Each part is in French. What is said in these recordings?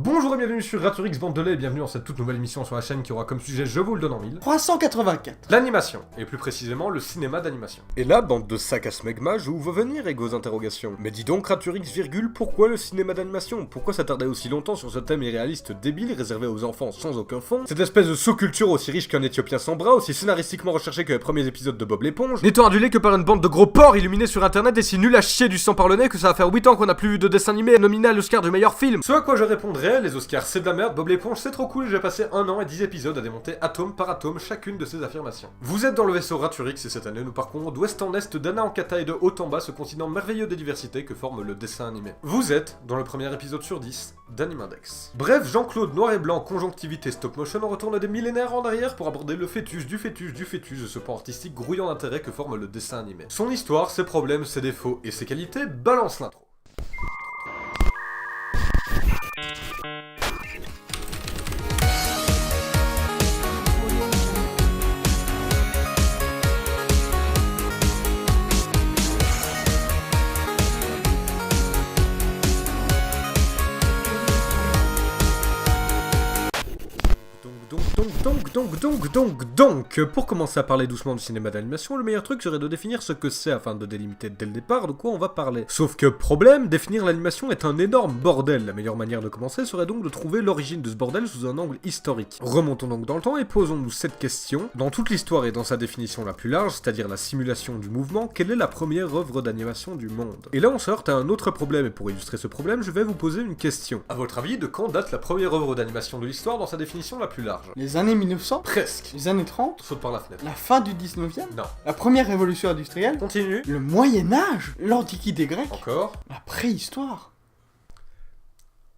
Bonjour et bienvenue sur Raturix Bande de lait et bienvenue dans cette toute nouvelle émission sur la chaîne qui aura comme sujet, je vous le donne en mille, 384. l'animation, et plus précisément le cinéma d'animation. Et là, bande de sacs à smegma, je vous veux venir avec vos interrogations. Mais dis donc, Raturix, pourquoi le cinéma d'animation? Pourquoi s'attarder aussi longtemps sur ce thème irréaliste débile réservé aux enfants sans aucun fond? Cette espèce de sous-culture aussi riche qu'un Éthiopien sans bras, aussi scénaristiquement recherché que les premiers épisodes de Bob l'éponge, N'étant adulé que par une bande de gros porcs illuminés sur internet et si nul à chier du sang par le nez que ça va faire 8 ans qu'on a plus vu de dessin animé nominé à l'Oscar du meilleur film. Ce à quoi je répondrais, les Oscars c'est de la merde, Bob l'éponge c'est trop cool, j'ai passé 1 an et 10 épisodes à démonter atome par atome chacune de ces affirmations. Vous êtes dans le vaisseau Raturix et cette année nous parcourons d'ouest en est, d'Anna en Kata et de haut en bas ce continent merveilleux de diversité que forme le dessin animé. Vous êtes dans le premier épisode sur 10 d'Animindex. Bref, Jean-Claude noir et blanc, conjonctivité stop motion, on retourne des millénaires en arrière pour aborder le fœtus du fœtus du fœtus de ce pan artistique grouillant d'intérêt que forme le dessin animé. Son histoire, ses problèmes, ses défauts et ses qualités, balance l'intro. Donc, pour commencer à parler doucement du cinéma d'animation, le meilleur truc serait de définir ce que c'est afin de délimiter dès le départ de quoi on va parler. Sauf que, problème, définir l'animation est un énorme bordel. La meilleure manière de commencer serait donc de trouver l'origine de ce bordel sous un angle historique. Remontons donc dans le temps et posons-nous cette question. Dans toute l'histoire et dans sa définition la plus large, c'est-à-dire la simulation du mouvement, quelle est la première œuvre d'animation du monde? Et là on se heurte à un autre problème, et pour illustrer ce problème, je vais vous poser une question. À votre avis, de quand date la première œuvre d'animation de l'histoire dans sa définition la plus large? Les années 1900, Presque. les années 30, Saute par la fenêtre. la fin du 19e, Non. la première révolution industrielle, Continue. le Moyen-Âge, l'Antiquité grecque, Encore. la préhistoire.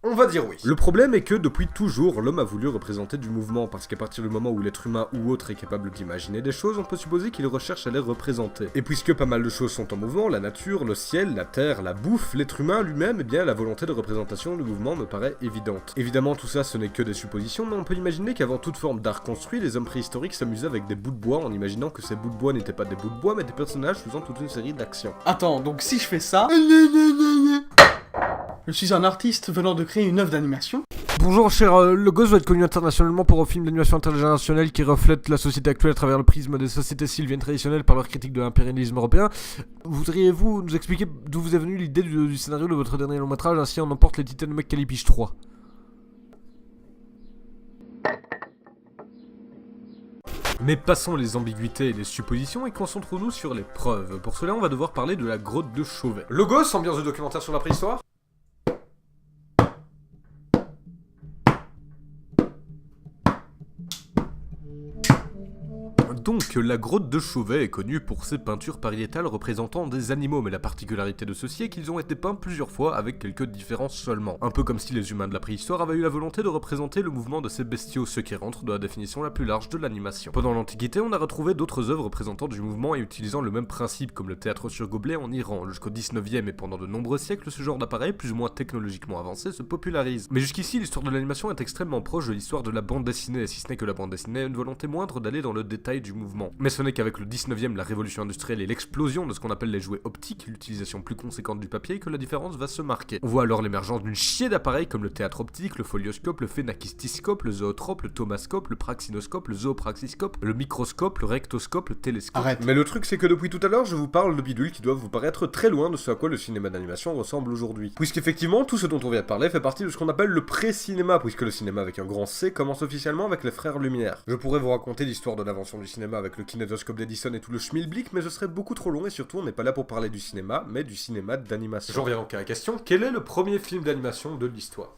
On va dire oui. Le problème est que depuis toujours, l'homme a voulu représenter du mouvement, parce qu'à partir du moment où l'être humain ou autre est capable d'imaginer des choses, on peut supposer qu'il recherche à les représenter. Et puisque pas mal de choses sont en mouvement, la nature, le ciel, la terre, la bouffe, l'être humain lui-même, eh bien la volonté de représentation du mouvement me paraît évidente. Évidemment tout ça ce n'est que des suppositions, mais on peut imaginer qu'avant toute forme d'art construit, les hommes préhistoriques s'amusaient avec des bouts de bois en imaginant que ces bouts de bois n'étaient pas des bouts de bois, mais des personnages faisant toute une série d'actions. Attends, donc si je fais ça... Je suis un artiste venant de créer une œuvre d'animation. Bonjour cher, le Ghost va être connu internationalement pour un film d'animation intergénérationnelle qui reflète la société actuelle à travers le prisme des sociétés sylviennes traditionnelles par leur critique de l'impérialisme européen. Voudriez-vous nous expliquer d'où vous est venue l'idée du scénario de votre dernier long métrage, ainsi on emporte les titans de Mec Calipiche 3? Mais passons les ambiguïtés et les suppositions et concentrons-nous sur les preuves. Pour cela, on va devoir parler de la grotte de Chauvet. Logos, ambiance de documentaire sur la préhistoire? Donc, la grotte de Chauvet est connue pour ses peintures pariétales représentant des animaux, mais la particularité de ceux-ci est qu'ils ont été peints plusieurs fois avec quelques différences seulement. Un peu comme si les humains de la préhistoire avaient eu la volonté de représenter le mouvement de ces bestiaux, ce qui rentre dans la définition la plus large de l'animation. Pendant l'Antiquité, on a retrouvé d'autres œuvres représentant du mouvement et utilisant le même principe, comme le théâtre sur gobelet en Iran. Jusqu'au 19e et pendant de nombreux siècles, ce genre d'appareil, plus ou moins technologiquement avancé, se popularise. Mais jusqu'ici, l'histoire de l'animation est extrêmement proche de l'histoire de la bande dessinée, si ce n'est que la bande dessinée a une volonté moindre d'aller dans le détail du mouvement. Mais ce n'est qu'avec le 19e, la révolution industrielle et l'explosion de ce qu'on appelle les jouets optiques, l'utilisation plus conséquente du papier, que la différence va se marquer. On voit alors l'émergence d'une chier d'appareils comme le théâtre optique, le folioscope, le phénakistiscope, le zootrope, le thomascope, le praxinoscope, le zoopraxiscope, le microscope, le rectoscope, le télescope. Arrête. Mais le truc c'est que depuis tout à l'heure je vous parle de bidules qui doivent vous paraître très loin de ce à quoi le cinéma d'animation ressemble aujourd'hui. Puisqu'effectivement tout ce dont on vient de parler fait partie de ce qu'on appelle le pré-cinéma, puisque le cinéma avec un grand C commence officiellement avec les frères Lumière. Je pourrais vous raconter l'histoire de l'invention du cinéma avec le kinétoscope d'Edison et tout le schmilblick, mais ce serait beaucoup trop long et surtout on n'est pas là pour parler du cinéma, mais du cinéma d'animation. J'en reviens donc à la question, quel est le premier film d'animation de l'histoire?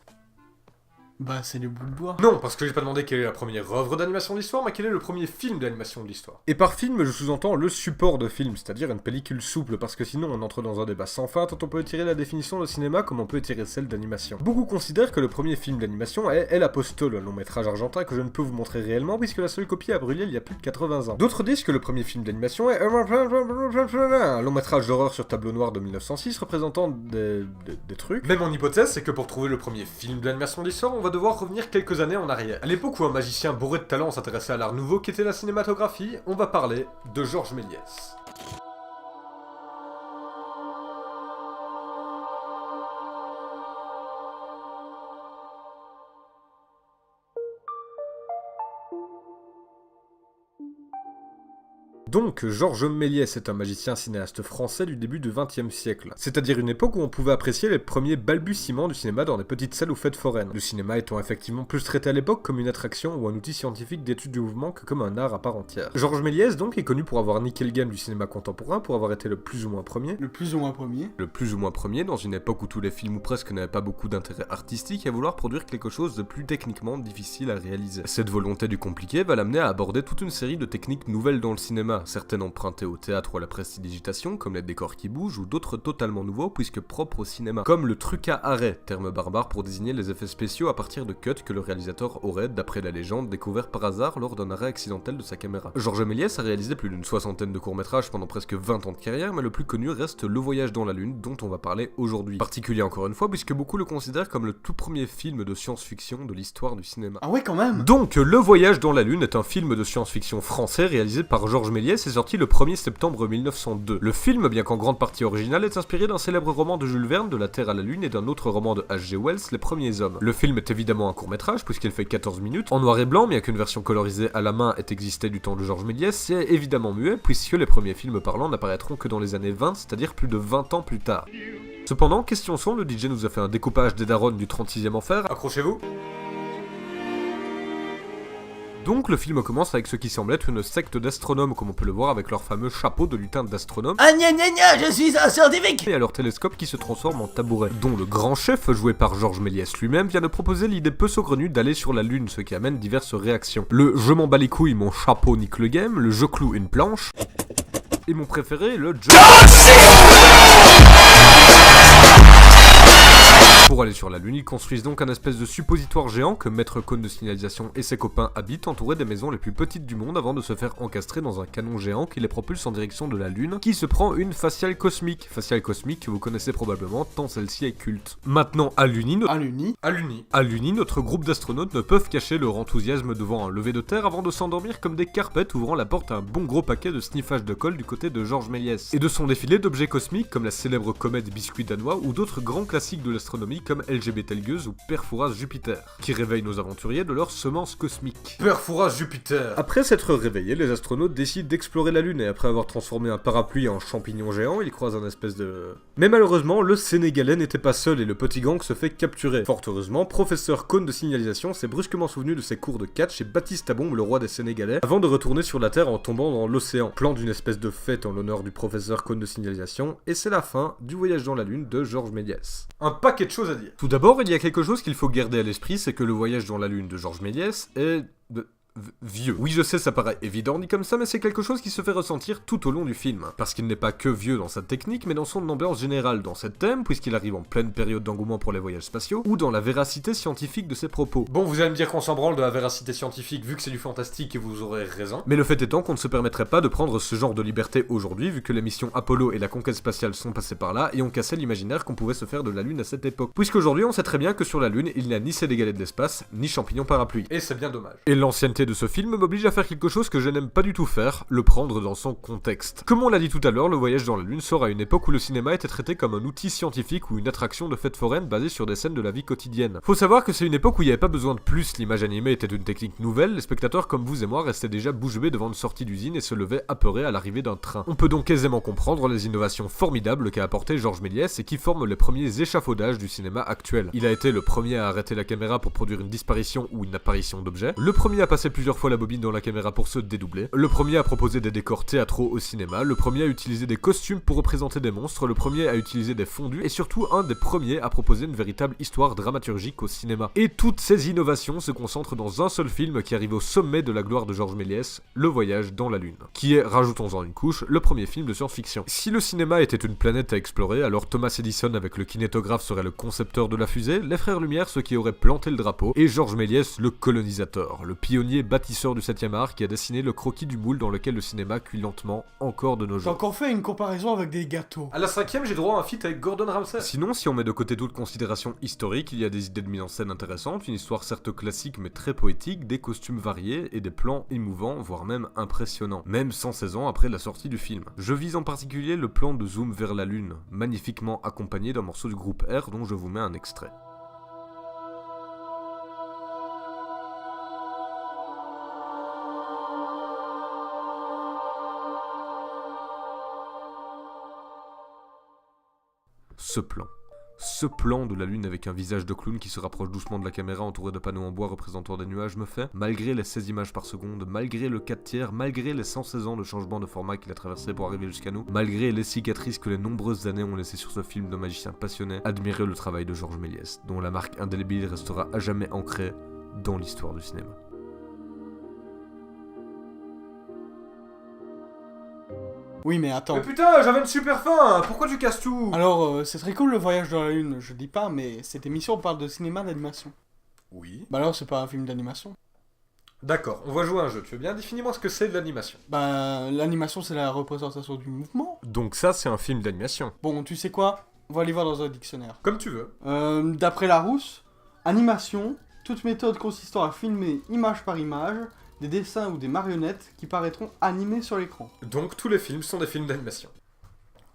Bah c'est le bout de bois. Non, parce que j'ai pas demandé quelle est la première œuvre d'animation de l'histoire, mais quel est le premier film d'animation de l'histoire. Et par film, je sous-entends le support de film, c'est-à-dire une pellicule souple, parce que sinon on entre dans un débat sans fin, tant on peut étirer la définition de cinéma comme on peut étirer celle d'animation. Beaucoup considèrent que le premier film d'animation est El Apostol, un long métrage argentin que je ne peux vous montrer réellement puisque la seule copie a brûlé il y a plus de 80 ans. D'autres disent que le premier film d'animation est un long métrage d'horreur sur tableau noir de 1906 représentant des trucs. Mais mon hypothèse, c'est que pour trouver le premier film d'animation de l'histoire, on va devoir revenir quelques années en arrière. À l'époque où un magicien bourré de talent s'intéressait à l'art nouveau qu'était la cinématographie, on va parler de Georges Méliès. Donc, Georges Méliès est un magicien cinéaste français du début du XXe siècle, c'est-à-dire une époque où on pouvait apprécier les premiers balbutiements du cinéma dans des petites salles ou fêtes foraines. Le cinéma étant effectivement plus traité à l'époque comme une attraction ou un outil scientifique d'étude du mouvement que comme un art à part entière. Georges Méliès donc est connu pour avoir niqué le game du cinéma contemporain, pour avoir été le plus ou moins premier. Le plus ou moins premier. Le plus ou moins premier dans une époque où tous les films ou presque n'avaient pas beaucoup d'intérêt artistique et à vouloir produire quelque chose de plus techniquement difficile à réaliser. Cette volonté du compliqué va l'amener à aborder toute une série de techniques nouvelles dans le cinéma, certaines empruntées au théâtre ou à la prestidigitation, comme les décors qui bougent, ou d'autres totalement nouveaux puisque propres au cinéma, comme le truc à arrêt, terme barbare pour désigner les effets spéciaux à partir de cuts que le réalisateur aurait, d'après la légende, découvert par hasard lors d'un arrêt accidentel de sa caméra. Georges Méliès a réalisé plus d'une soixantaine de courts-métrages pendant presque 20 ans de carrière, mais le plus connu reste Le Voyage dans la Lune, dont on va parler aujourd'hui. Particulier encore une fois, puisque beaucoup le considèrent comme le tout premier film de science-fiction de l'histoire du cinéma. Ah ouais, quand même. Donc, Le Voyage dans la Lune est un film de science-fiction français réalisé par Georges Méliès et sorti le 1er septembre 1902. Le film, bien qu'en grande partie original, est inspiré d'un célèbre roman de Jules Verne, De la Terre à la Lune, et d'un autre roman de H.G. Wells, Les Premiers Hommes. Le film est évidemment un court-métrage, puisqu'il fait 14 minutes, en noir et blanc, bien qu'une version colorisée à la main ait existé du temps de Georges Méliès, c'est évidemment muet, puisque les premiers films parlants n'apparaîtront que dans les années 20, c'est-à-dire plus de 20 ans plus tard. Cependant, question son, le DJ nous a fait un découpage des darons du 36e enfer. Accrochez-vous. Donc le film commence avec ce qui semble être une secte d'astronomes, comme on peut le voir avec leur fameux chapeau de lutin d'astronome. Ah gna gna gna, je suis un scientifique! Et à leur télescope qui se transforme en tabouret, dont le grand chef, joué par Georges Méliès lui-même, vient de proposer l'idée peu saugrenue d'aller sur la Lune, ce qui amène diverses réactions. Le je m'en bats les couilles, mon chapeau nique le game, le je cloue une planche, et mon préféré, le Pour aller sur la Lune, ils construisent donc un espèce de suppositoire géant que Maître Cône de signalisation et ses copains habitent, entourés des maisons les plus petites du monde avant de se faire encastrer dans un canon géant qui les propulse en direction de la Lune, qui se prend une faciale cosmique que vous connaissez probablement tant celle-ci est culte. Maintenant, à l'Uni, notre groupe d'astronautes ne peuvent cacher leur enthousiasme devant un lever de terre avant de s'endormir comme des carpettes, ouvrant la porte à un bon gros paquet de sniffage de colle du côté de Georges Méliès, et de son défilé d'objets cosmiques comme la célèbre comète biscuit danois ou d'autres grands classiques de l'astronomie comme LG Betelgeuse ou Perforas Jupiter, qui réveillent nos aventuriers de leur semence cosmique. Perforas Jupiter. Après s'être réveillés, les astronautes décident d'explorer la Lune et après avoir transformé un parapluie en champignon géant, ils croisent un espèce de... Mais malheureusement, le Sénégalais n'était pas seul et le petit gang se fait capturer. Fort heureusement, professeur Cône de signalisation s'est brusquement souvenu de ses cours de catch chez Baptiste Abombe, le roi des Sénégalais, avant de retourner sur la Terre en tombant dans l'océan. Plan d'une espèce de fête en l'honneur du professeur Cône de signalisation, et c'est la fin du Voyage dans la Lune de Georges Méliès. Un paquet de choses à dire. Tout d'abord, il y a quelque chose qu'il faut garder à l'esprit, c'est que le Voyage dans la Lune de Georges Méliès est... vieux. Oui, je sais, ça paraît évident dit comme ça, mais c'est quelque chose qui se fait ressentir tout au long du film. Parce qu'il n'est pas que vieux dans sa technique, mais dans son ambiance générale, dans cette thème, puisqu'il arrive en pleine période d'engouement pour les voyages spatiaux, ou dans la véracité scientifique de ses propos. Bon, vous allez me dire qu'on s'en branle de la véracité scientifique vu que c'est du fantastique et vous aurez raison. Mais le fait étant qu'on ne se permettrait pas de prendre ce genre de liberté aujourd'hui, vu que les missions Apollo et la conquête spatiale sont passées par là, et ont cassé l'imaginaire qu'on pouvait se faire de la Lune à cette époque. Puisqu'aujourd'hui, on sait très bien que sur la Lune, il n'y a ni sénégalais de l'espace, ni champignons parapluie. Et c'est bien dommage. Et l'ancienneté de ce film m'oblige à faire quelque chose que je n'aime pas du tout faire, le prendre dans son contexte. Comme on l'a dit tout à l'heure, le voyage dans la Lune sort à une époque où le cinéma était traité comme un outil scientifique ou une attraction de fête foraine basée sur des scènes de la vie quotidienne. Faut savoir que c'est une époque où il n'y avait pas besoin de plus, l'image animée était une technique nouvelle, les spectateurs comme vous et moi restaient déjà bouche bée devant une sortie d'usine et se levaient apeurés à l'arrivée d'un train. On peut donc aisément comprendre les innovations formidables qu'a apporté Georges Méliès et qui forment les premiers échafaudages du cinéma actuel. Il a été le premier à arrêter la caméra pour produire une disparition ou une apparition d'objets, le premier à passer plusieurs fois la bobine dans la caméra pour se dédoubler, le premier à proposer des décors théâtraux au cinéma, le premier à utiliser des costumes pour représenter des monstres, le premier à utiliser des fondus et surtout un des premiers à proposer une véritable histoire dramaturgique au cinéma. Et toutes ces innovations se concentrent dans un seul film qui arrive au sommet de la gloire de Georges Méliès, Le Voyage dans la Lune, qui est, rajoutons-en une couche, le premier film de science-fiction. Si le cinéma était une planète à explorer, alors Thomas Edison avec le kinétographe serait le concepteur de la fusée, les frères Lumière ceux qui auraient planté le drapeau, et Georges Méliès le colonisateur, le pionnier bâtisseur du 7e art qui a dessiné le croquis du moule dans lequel le cinéma cuit lentement encore de nos J'ai jours. encore fait une comparaison avec des gâteaux. À la 5ème, j'ai droit à un feat avec Gordon Ramsay. Sinon, si on met de côté toute considération historique, il y a des idées de mise en scène intéressantes, une histoire certes classique mais très poétique, des costumes variés et des plans émouvants, voire même impressionnants, même 116 ans après la sortie du film. Je vise en particulier le plan de zoom vers la Lune, magnifiquement accompagné d'un morceau du groupe R dont je vous mets un extrait. Ce plan. Ce plan de la lune avec un visage de clown qui se rapproche doucement de la caméra entouré de panneaux en bois représentant des nuages me fait, malgré les 16 images par seconde, malgré le 4 tiers, malgré les 116 ans de changement de format qu'il a traversé pour arriver jusqu'à nous, malgré les cicatrices que les nombreuses années ont laissées sur ce film de magicien passionné, admirez le travail de Georges Méliès, dont la marque indélébile restera à jamais ancrée dans l'histoire du cinéma. Oui, mais attends. Mais putain, j'avais une super faim, pourquoi tu casses tout? Alors, c'est très cool le voyage dans la lune, je dis pas, mais cette émission parle de cinéma d'animation. Oui. Bah alors, c'est pas un film d'animation. D'accord, on va jouer à un jeu, tu veux bien? Définis-moi ce que c'est de l'animation. Bah, l'animation, c'est la représentation du mouvement. Donc ça, c'est un film d'animation. Bon, tu sais quoi? On va aller voir dans un dictionnaire. Comme tu veux. D'après Larousse, animation, toute méthode consistant à filmer image par image des dessins ou des marionnettes qui paraîtront animés sur l'écran. Donc tous les films sont des films d'animation.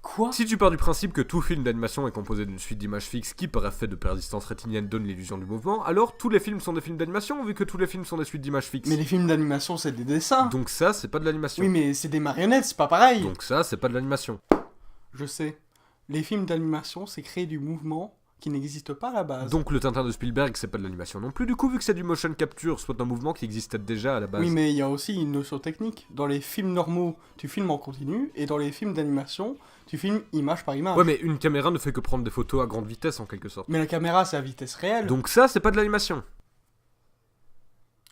Quoi? Si tu pars du principe que tout film d'animation est composé d'une suite d'images fixes qui, par effet de persistance rétinienne, donne l'illusion du mouvement, alors tous les films sont des films d'animation vu que tous les films sont des suites d'images fixes. Mais les films d'animation, c'est des dessins. Donc ça, c'est pas de l'animation. Oui, mais c'est des marionnettes, c'est pas pareil. Donc ça, c'est pas de l'animation. Je sais. Les films d'animation, c'est créer du mouvement qui n'existe pas à la base. Donc le Tintin de Spielberg, c'est pas de l'animation non plus, du coup, vu que c'est du motion capture, soit un mouvement qui existait déjà à la base. Oui, mais il y a aussi une notion technique. Dans les films normaux, tu filmes en continu, et dans les films d'animation, tu filmes image par image. Ouais, mais une caméra ne fait que prendre des photos à grande vitesse, en quelque sorte. Mais la caméra, c'est à vitesse réelle. Donc ça, c'est pas de l'animation.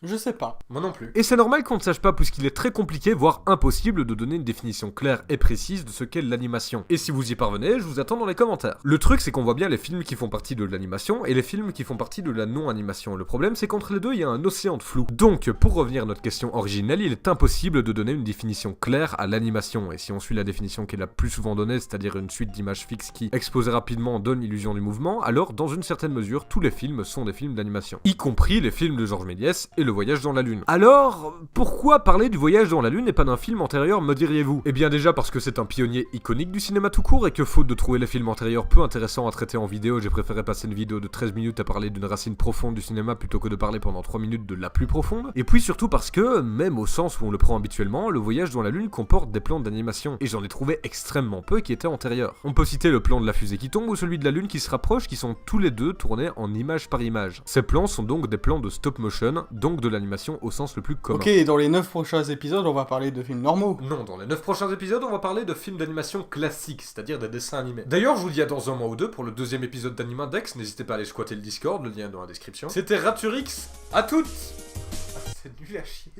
Je sais pas. Moi non plus. Et c'est normal qu'on ne sache pas puisqu'il est très compliqué, voire impossible de donner une définition claire et précise de ce qu'est l'animation. Et si vous y parvenez, je vous attends dans les commentaires. Le truc c'est qu'on voit bien les films qui font partie de l'animation et les films qui font partie de la non-animation. Le problème c'est qu'entre les deux il y a un océan de flou. Donc pour revenir à notre question originelle, il est impossible de donner une définition claire à l'animation. Et si on suit la définition qui est la plus souvent donnée, c'est-à-dire une suite d'images fixes qui, exposées rapidement, donne l'illusion du mouvement, alors dans une certaine mesure, tous les films sont des films d'animation. Y compris les films de Georges Méliès et Le Voyage dans la Lune. Alors, pourquoi parler du Voyage dans la Lune et pas d'un film antérieur, me diriez-vous? Eh bien déjà parce que c'est un pionnier iconique du cinéma tout court et que faute de trouver les films antérieurs peu intéressants à traiter en vidéo, j'ai préféré passer une vidéo de 13 minutes à parler d'une racine profonde du cinéma plutôt que de parler pendant 3 minutes de la plus profonde. Et puis surtout parce que, même au sens où on le prend habituellement, Le Voyage dans la Lune comporte des plans d'animation, et j'en ai trouvé extrêmement peu qui étaient antérieurs. On peut citer le plan de la fusée qui tombe ou celui de la Lune qui se rapproche, qui sont tous les deux tournés en image par image. Ces plans sont donc des plans de stop motion, donc de l'animation au sens le plus commun. Ok, dans les 9 prochains épisodes, on va parler de films normaux. Non, dans les 9 prochains épisodes, on va parler de films d'animation classiques, c'est-à-dire des dessins animés. D'ailleurs, je vous dis à dans un mois ou deux pour le deuxième épisode d'Animindex, n'hésitez pas à aller squatter le Discord, le lien est dans la description. C'était Raturix, à toutes. Ah, c'est nul à chier.